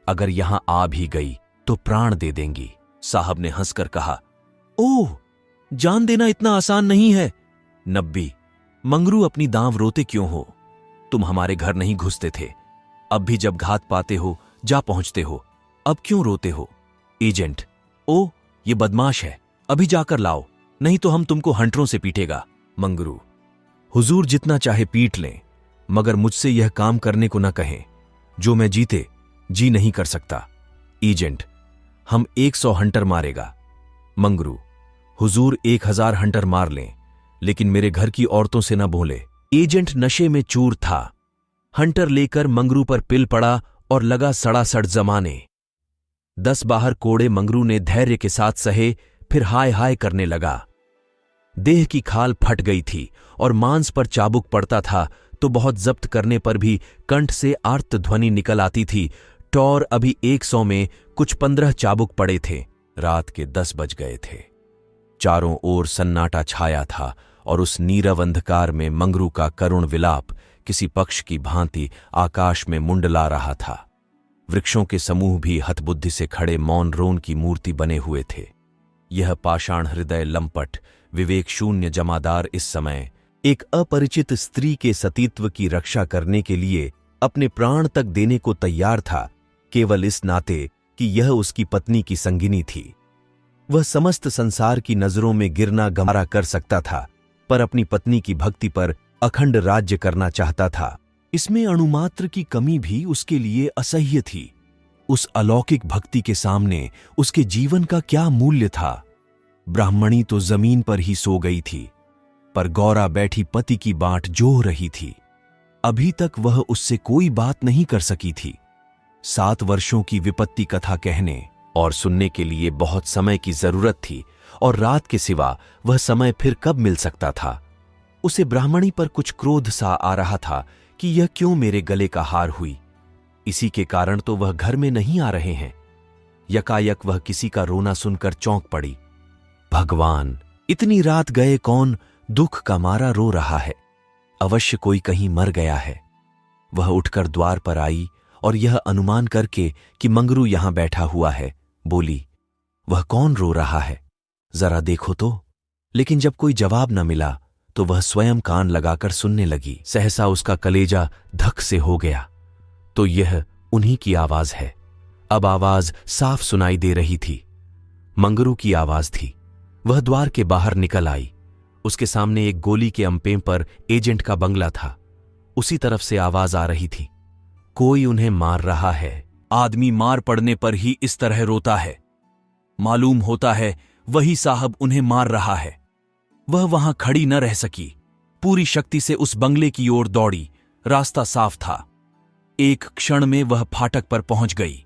अगर यहां आ भी गई तो प्राण दे देंगी। साहब ने हंसकर कहा, ओह, जान देना इतना आसान नहीं है। नब्बी, मंगरू अपनी दांव रोते क्यों हो? तुम हमारे घर नहीं घुसते थे, अब भी जब घात पाते हो जा पहुंचते हो, अब क्यों रोते हो? एजेंट, ओ, ये बदमाश है, अभी जाकर लाओ, नहीं तो हम तुमको हंटरों से पीटेगा। मंगरू, हुजूर जितना चाहे पीट लें, मगर मुझसे यह काम करने को न कहें, जो मैं जीते जी नहीं कर सकता। एजेंट, हम 100 हंटर मारेगा। मंगरू, हुजूर 1000 हंटर मार लें, लेकिन मेरे घर की औरतों से न बोले। एजेंट नशे में चूर था। हंटर लेकर मंगरू पर पिल पड़ा और लगा सड़ासड़ जमाने। 10 बाहर कोड़े मंगरू ने धैर्य के साथ सहे, फिर हाय हाय करने लगा। देह की खाल फट गई थी और मांस पर चाबुक पड़ता था तो बहुत जब्त करने पर भी कंठ से आर्त ध्वनि निकल आती थी। टौर अभी 100 में कुछ 15 चाबुक पड़े थे। रात के 10 बज गए थे। चारों ओर सन्नाटा छाया था और उस नीरव अंधकार में मंगरू का करुण विलाप किसी पक्ष की भांति आकाश में मुंडला रहा था। वृक्षों के समूह भी हतबुद्धि से खड़े मौन रोन की मूर्ति बने हुए थे। यह पाषाण हृदय लंपट विवेक शून्य जमादार इस समय एक अपरिचित स्त्री के सतीत्व की रक्षा करने के लिए अपने प्राण तक देने को तैयार था, केवल इस नाते कि यह उसकी पत्नी की संगिनी थी। वह समस्त संसार की नजरों में गिरना गमारा कर सकता था, पर अपनी पत्नी की भक्ति पर अखंड राज्य करना चाहता था। इसमें अणुमात्र की कमी भी उसके लिए असह्य थी। उस अलौकिक भक्ति के सामने उसके जीवन का क्या मूल्य था? ब्राह्मणी तो जमीन पर ही सो गई थी, पर गौरा बैठी पति की बाट जोह रही थी। अभी तक वह उससे कोई बात नहीं कर सकी थी। 7 वर्षों की विपत्ति कथा कहने और सुनने के लिए बहुत समय की जरूरत थी, और रात के सिवा वह समय फिर कब मिल सकता था? उसे ब्राह्मणी पर कुछ क्रोध सा आ रहा था कि यह क्यों मेरे गले का हार हुई। इसी के कारण तो वह घर में नहीं आ रहे हैं। यकायक वह किसी का रोना सुनकर चौंक पड़ी। भगवान, इतनी रात गए कौन दुख का मारा रो रहा है? अवश्य कोई कहीं मर गया है। वह उठकर द्वार पर आई और यह अनुमान करके कि मंगरू यहां बैठा हुआ है, बोली, वह कौन रो रहा है? जरा देखो तो। लेकिन जब कोई जवाब न मिला तो वह स्वयं कान लगाकर सुनने लगी। सहसा उसका कलेजा धक से हो गया। तो यह उन्हीं की आवाज है। अब आवाज साफ सुनाई दे रही थी। मंगरू की आवाज थी। वह द्वार के बाहर निकल आई। उसके सामने एक गोली के अंपें पर एजेंट का बंगला था। उसी तरफ से आवाज आ रही थी। कोई उन्हें मार रहा है। आदमी मार पड़ने पर ही इस तरह रोता है। मालूम होता है वही साहब उन्हें मार रहा है। वह वहां खड़ी न रह सकी, पूरी शक्ति से उस बंगले की ओर दौड़ी। रास्ता साफ था। एक क्षण में वह फाटक पर पहुंच गई।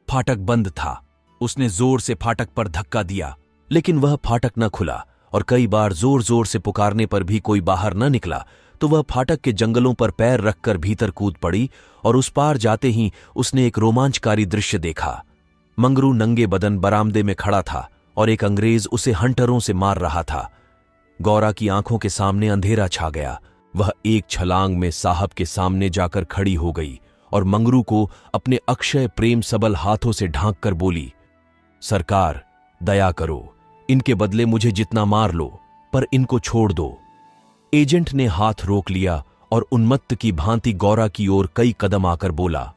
फाटक बंद था। उसने जोर से फाटक पर धक्का दिया, लेकिन वह फाटक न खुला और कई बार जोर जोर से पुकारने पर भी कोई बाहर न निकला तो वह फाटक के जंगलों पर पैर रखकर भीतर कूद पड़ी और उस पार जाते ही उसने एक रोमांचकारी दृश्य देखा। मंगरू नंगे बदन बरामदे में खड़ा था और एक अंग्रेज उसे हंटरों से मार रहा था। गौरा की आंखों के सामने अंधेरा छा गया। वह एक छलांग में साहब के सामने जाकर खड़ी हो गई और मंगरू को अपने अक्षय प्रेम सबल हाथों से ढांक कर बोली, सरकार, दया करो, इनके बदले मुझे जितना मार लो, पर इनको छोड़ दो। एजेंट ने हाथ रोक लिया और उन्मत्त की भांति गौरा की ओर कई कदम आकर बोला,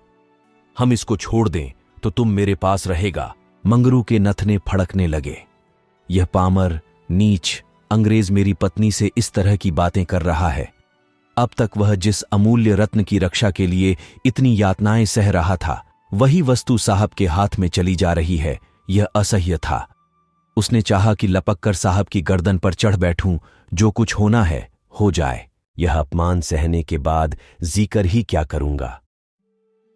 हम इसको छोड़ दें तो तुम मेरे पास रहेगा। मंगरू के नथने फड़कने लगे। यह पामर, नीच अंग्रेज मेरी पत्नी से इस तरह की बातें कर रहा है। अब तक वह जिस अमूल्य रत्न की रक्षा के लिए इतनी यातनाएं सह रहा था, वही वस्तु साहब के हाथ में चली जा रही है। यह असह्य था। उसने चाहा कि लपक कर साहब की गर्दन पर चढ़ बैठूं, जो कुछ होना है हो जाए। यह अपमान सहने के बाद जीकर ही क्या करूंगा।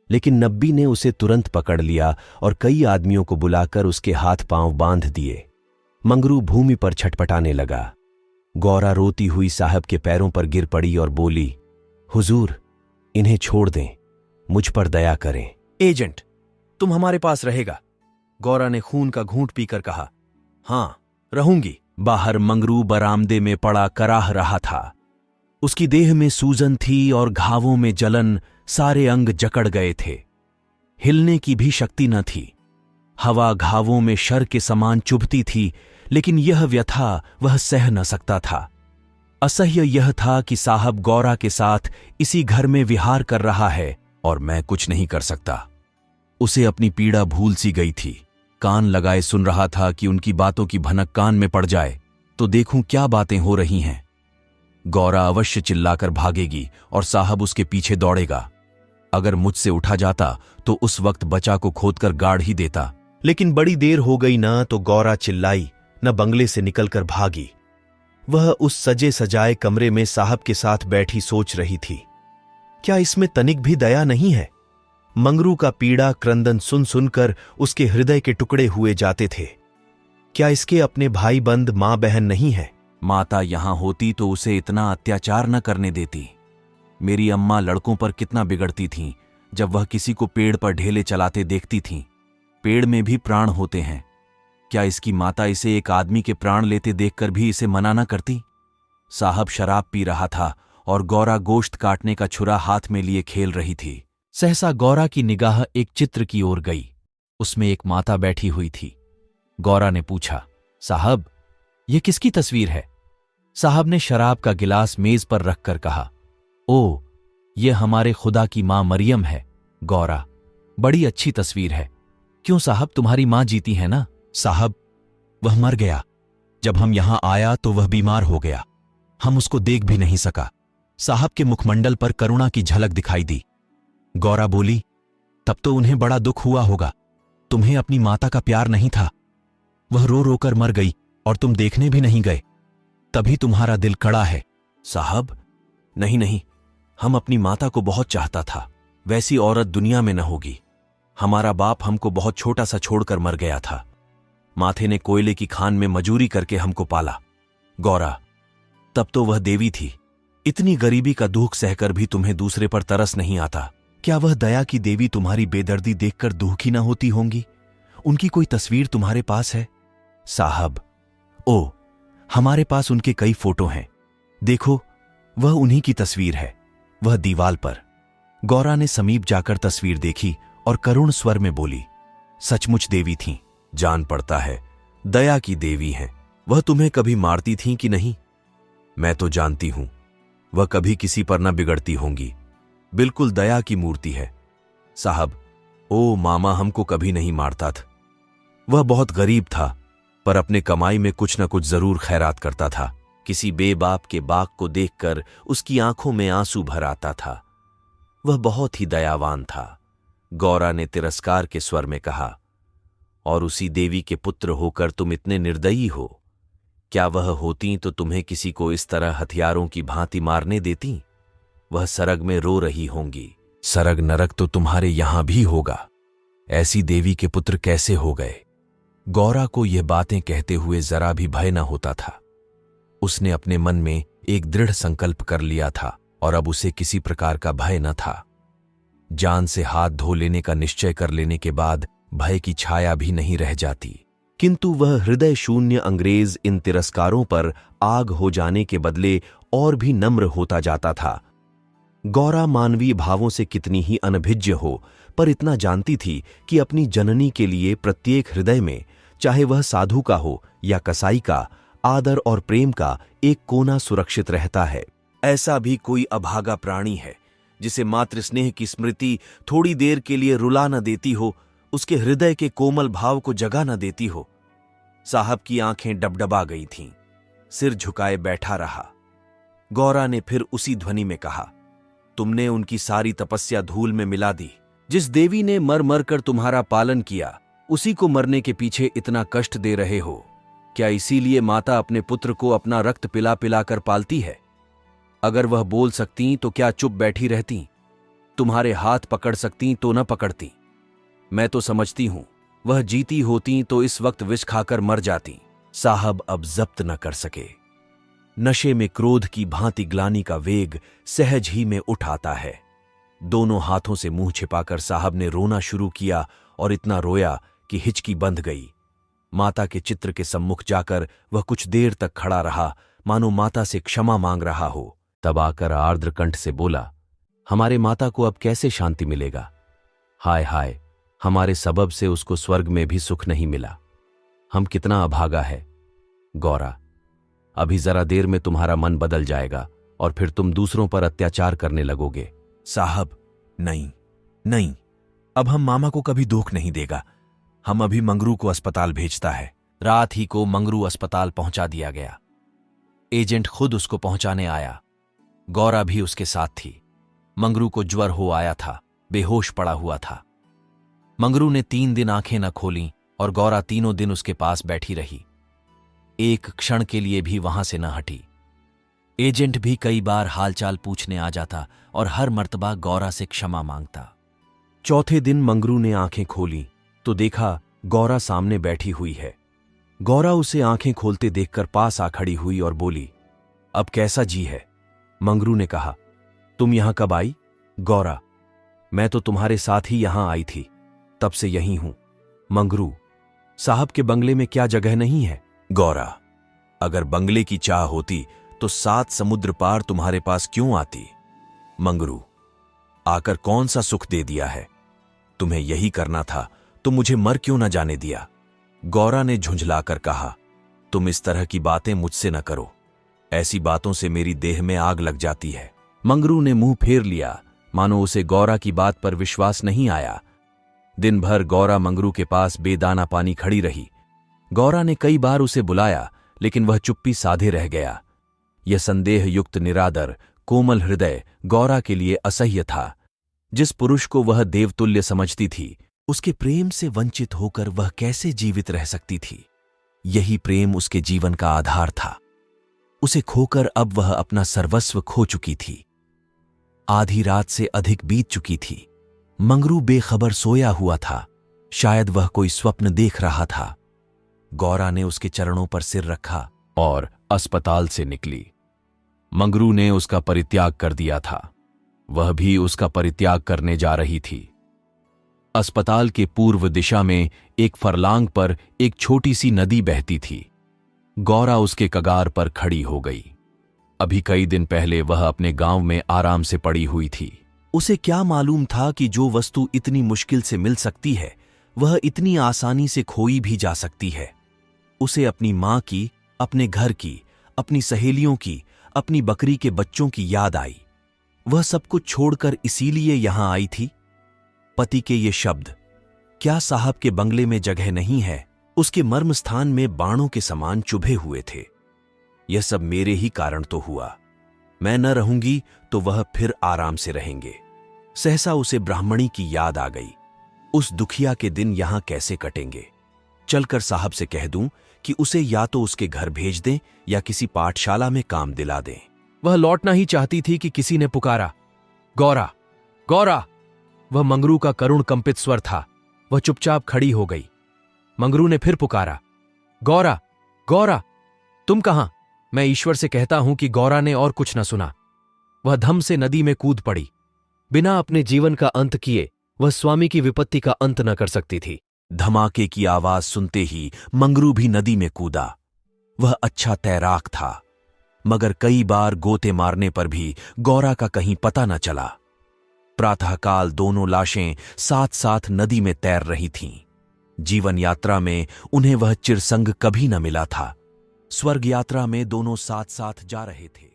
लेकिन नब्बी ने उसे तुरंत पकड़ लिया और कई आदमियों को बुलाकर उसके हाथ पांव बांध दिए। मंगरू भूमि पर छटपटाने लगा। गौरा रोती हुई साहब के पैरों पर गिर पड़ी और बोली, हुजूर, इन्हें छोड़ दें, मुझ पर दया करें। एजेंट, तुम हमारे पास रहेगा? गौरा ने खून का घूंट पीकर कहा। हां, रहूंगी। बाहर मंगरू बरामदे में पड़ा कराह रहा था। उसकी देह में सूजन थी और घावों में जलन, सारे अंग जकड़ गए थे। हिलने की भी शक्ति न थी। हवा घावों में शर के समान चुभती थी, लेकिन यह व्यथा वह सह न सकता था। असह्य यह था कि साहब गौरा के साथ इसी घर में विहार कर रहा है और मैं कुछ नहीं कर सकता। उसे अपनी पीड़ा भूल सी गई थी। कान लगाए सुन रहा था कि उनकी बातों की भनक कान में पड़ जाए तो देखूं क्या बातें हो रही हैं। गौरा अवश्य चिल्लाकर भागेगी और साहब उसके पीछे दौड़ेगा। अगर मुझसे उठा जाता तो उस वक्त बचा को खोदकर गाड़ ही देता। लेकिन बड़ी देर हो गई न तो गौरा चिल्लाई, न बंगले से निकलकर भागी। वह उस सजे सजाए कमरे में साहब के साथ बैठी सोच रही थी, क्या इसमें तनिक भी दया नहीं है? मंगरू का पीड़ा क्रंदन सुन सुनकर उसके हृदय के टुकड़े हुए जाते थे। क्या इसके अपने भाई बंद मां बहन नहीं है? माता यहां होती तो उसे इतना अत्याचार न करने देती। मेरी अम्मा लड़कों पर कितना बिगड़ती थीं जब वह किसी को पेड़ पर ढेले चलाते देखती थीं। पेड़ में भी प्राण होते हैं। क्या इसकी माता इसे एक आदमी के प्राण लेते देखकर भी इसे मना न करती? साहब शराब पी रहा था और गौरा गोश्त काटने का छुरा हाथ में लिए खेल रही थी। सहसा गौरा की निगाह एक चित्र की ओर गई। उसमें एक माता बैठी हुई थी। गौरा ने पूछा, साहब, यह किसकी तस्वीर है? साहब ने शराब का गिलास मेज पर रखकर कहा, ओ, यह हमारे खुदा की मां मरियम है। गौरा, बड़ी अच्छी तस्वीर है। क्यों साहब, तुम्हारी मां जीती है ना? साहब, वह मर गया। जब हम यहां आया तो वह बीमार हो गया। हम उसको देख भी नहीं सका। साहब के मुखमंडल पर करुणा की झलक दिखाई दी। गौरा बोली, तब तो उन्हें बड़ा दुख हुआ होगा। तुम्हें अपनी माता का प्यार नहीं था। वह रो रोकर मर गई और तुम देखने भी नहीं गए। तभी तुम्हारा दिल कड़ा है। साहब, नहीं नहीं, हम अपनी माता को बहुत चाहता था। वैसी औरत दुनिया में न होगी। हमारा बाप हमको बहुत छोटा सा छोड़कर मर गया था। माथे ने कोयले की खान में मजूरी करके हमको पाला। गौरा, तब तो वह देवी थी। इतनी गरीबी का दुख सहकर भी तुम्हें दूसरे पर तरस नहीं आता। क्या वह दया की देवी तुम्हारी बेदर्दी देखकर दुखी न होती होंगी? उनकी कोई तस्वीर तुम्हारे पास है? साहब, ओ, हमारे पास उनके कई फोटो हैं। देखो, वह उन्हीं की तस्वीर है। वह दीवाल पर। गौरा ने समीप जाकर तस्वीर देखी और करुण स्वर में बोली, सचमुच देवी थीं। जान पड़ता है दया की देवी हैं। वह तुम्हें कभी मारती थीं कि नहीं? मैं तो जानती हूं वह कभी किसी पर न बिगड़ती होंगी। बिल्कुल दया की मूर्ति है। साहब, ओ मामा हमको कभी नहीं मारता था। वह बहुत गरीब था, पर अपने कमाई में कुछ न कुछ जरूर खैरात करता था। किसी बेबाप के बाग को देखकर उसकी आंखों में आंसू भर आता था। वह बहुत ही दयावान था। गौरा ने तिरस्कार के स्वर में कहा, और उसी देवी के पुत्र होकर तुम इतने निर्दयी हो? क्या वह होती तो तुम्हें किसी को इस तरह हथियारों की भांति मारने देती? वह सरग में रो रही होंगी। सरग नरक तो तुम्हारे यहां भी होगा। ऐसी देवी के पुत्र कैसे हो गए? गौरा को यह बातें कहते हुए जरा भी भय न होता था। उसने अपने मन में एक दृढ़ संकल्प कर लिया था और अब उसे किसी प्रकार का भय न था। जान से हाथ धो लेने का निश्चय कर लेने के बाद भय की छाया भी नहीं रह जाती। किंतु वह हृदय शून्य अंग्रेज इन तिरस्कारों पर आग हो जाने के बदले और भी नम्र होता जाता था। गौरा मानवीय भावों से कितनी ही अनभिज्ञ हो, पर इतना जानती थी कि अपनी जननी के लिए प्रत्येक हृदय में, चाहे वह साधु का हो या कसाई का, आदर और प्रेम का एक कोना सुरक्षित रहता है। ऐसा भी कोई अभागा प्राणी है जिसे मातृस्नेह की स्मृति थोड़ी देर के लिए रुला न देती हो, उसके हृदय के कोमल भाव को जगा न देती हो। साहब की आंखें डबडबा गई थीं, सिर झुकाए बैठा रहा। गौरा ने फिर उसी ध्वनि में कहा, तुमने उनकी सारी तपस्या धूल में मिला दी। जिस देवी ने मर मर कर तुम्हारा पालन किया, उसी को मरने के पीछे इतना कष्ट दे रहे हो। क्या इसीलिए माता अपने पुत्र को अपना रक्त पिला पिला कर पालती है? अगर वह बोल सकती तो क्या चुप बैठी रहती? तुम्हारे हाथ पकड़ सकती तो न पकड़ती? मैं तो समझती हूं वह जीती होती तो इस वक्त विष खाकर मर जाती। साहब अब जब्त न कर सके। नशे में क्रोध की भांति ग्लानि का वेग सहज ही में उठ आता है। दोनों हाथों से मुंह छिपाकर साहब ने रोना शुरू किया और इतना रोया कि हिचकी बंध गई। माता के चित्र के सम्मुख जाकर वह कुछ देर तक खड़ा रहा, मानो माता से क्षमा मांग रहा हो। तब आकर आर्द्र कंठ से बोला, हमारे माता को अब कैसे शांति मिलेगा? हाय हाय, हमारे सबब से उसको स्वर्ग में भी सुख नहीं मिला। हम कितना अभागा है। गौरा, अभी जरा देर में तुम्हारा मन बदल जाएगा और फिर तुम दूसरों पर अत्याचार करने लगोगे। साहब, नहीं नहीं, अब हम मामा को कभी दुख नहीं देगा। हम अभी मंगरू को अस्पताल भेजता है। रात ही को मंगरू अस्पताल पहुंचा दिया गया। एजेंट खुद उसको पहुंचाने आया। गौरा भी उसके साथ थी। मंगरू को ज्वर हो आया था, बेहोश पड़ा हुआ था। मंगरू ने 3 दिन आंखें न खोलीं और गौरा तीनों दिन उसके पास बैठी रही। एक क्षण के लिए भी वहां से न हटी। एजेंट भी कई बार हालचाल पूछने आ जाता और हर मर्तबा गौरा से क्षमा मांगता। चौथे दिन मंगरू ने आंखें खोली तो देखा गौरा सामने बैठी हुई है। गौरा उसे आंखें खोलते देखकर पास आ खड़ी हुई और बोली, अब कैसा जी है? मंगरू ने कहा, तुम यहां कब आई? गौरा, मैं तो तुम्हारे साथ ही यहां आई थी, तब से यहीं हूं। मंगरू, साहब के बंगले में क्या जगह नहीं है? गौरा, अगर बंगले की चाह होती तो 7 समुद्र पार तुम्हारे पास क्यों आती? मंगरू, आकर कौन सा सुख दे दिया है? तुम्हें यही करना था तो मुझे मर क्यों न जाने दिया? गौरा ने झुंझलाकर कहा, तुम इस तरह की बातें मुझसे न करो। ऐसी बातों से मेरी देह में आग लग जाती है। मंगरू ने मुंह फेर लिया, मानो उसे गौरा की बात पर विश्वास नहीं आया। दिन भर गौरा मंगरू के पास बेदाना पानी खड़ी रही। गौरा ने कई बार उसे बुलाया, लेकिन वह चुप्पी साधे रह गया। यह संदेह युक्त निरादर कोमल हृदय गौरा के लिए असह्य था। जिस पुरुष को वह देवतुल्य समझती थी, उसके प्रेम से वंचित होकर वह कैसे जीवित रह सकती थी? यही प्रेम उसके जीवन का आधार था। उसे खोकर अब वह अपना सर्वस्व खो चुकी थी। आधी रात से अधिक बीत चुकी थी। मंगरू बेखबर सोया हुआ था। शायद वह कोई स्वप्न देख रहा था। गौरा ने उसके चरणों पर सिर रखा और अस्पताल से निकली। मंगरू ने उसका परित्याग कर दिया था। वह भी उसका परित्याग करने जा रही थी। अस्पताल के पूर्व दिशा में एक फरलांग पर एक छोटी सी नदी बहती थी। गौरा उसके कगार पर खड़ी हो गई। अभी कई दिन पहले वह अपने गांव में आराम से पड़ी हुई थी। उसे क्या मालूम था कि जो वस्तु इतनी मुश्किल से मिल सकती है, वह इतनी आसानी से खोई भी जा सकती है। उसे अपनी मां की, अपने घर की, अपनी सहेलियों की, अपनी बकरी के बच्चों की याद आई। वह सब कुछ छोड़कर इसीलिए यहां आई थी। पति के ये शब्द, क्या साहब के बंगले में जगह नहीं है, उसके मर्म स्थान में बाणों के समान चुभे हुए थे। यह सब मेरे ही कारण तो हुआ। मैं न रहूंगी तो वह फिर आराम से रहेंगे। सहसा उसे ब्राह्मणी की याद आ गई। उस दुखिया के दिन यहां कैसे कटेंगे? चलकर साहब से कह दूं कि उसे या तो उसके घर भेज दें या किसी पाठशाला में काम दिला दें। वह लौटना ही चाहती थी कि किसी ने पुकारा, गौरा, गौरा। वह मंगरू का करुण कंपित स्वर था। वह चुपचाप खड़ी हो गई। मंगरू ने फिर पुकारा, गौरा, गौरा, तुम कहां? मैं ईश्वर से कहता हूं कि गौरा ने और कुछ न सुना। वह धम से नदी में कूद पड़ी। बिना अपने जीवन का अंत किए वह स्वामी की विपत्ति का अंत न कर सकती थी। धमाके की आवाज सुनते ही मंगरू भी नदी में कूदा। वह अच्छा तैराक था, मगर कई बार गोते मारने पर भी गौरा का कहीं पता न चला। प्रातःकाल दोनों लाशें साथ साथ नदी में तैर रही थीं। जीवन यात्रा में उन्हें वह चिरसंग कभी न मिला था। स्वर्ग यात्रा में दोनों साथ साथ जा रहे थे।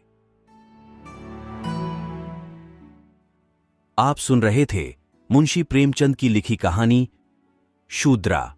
आप सुन रहे थे मुंशी प्रेमचंद की लिखी कहानी शूद्रा।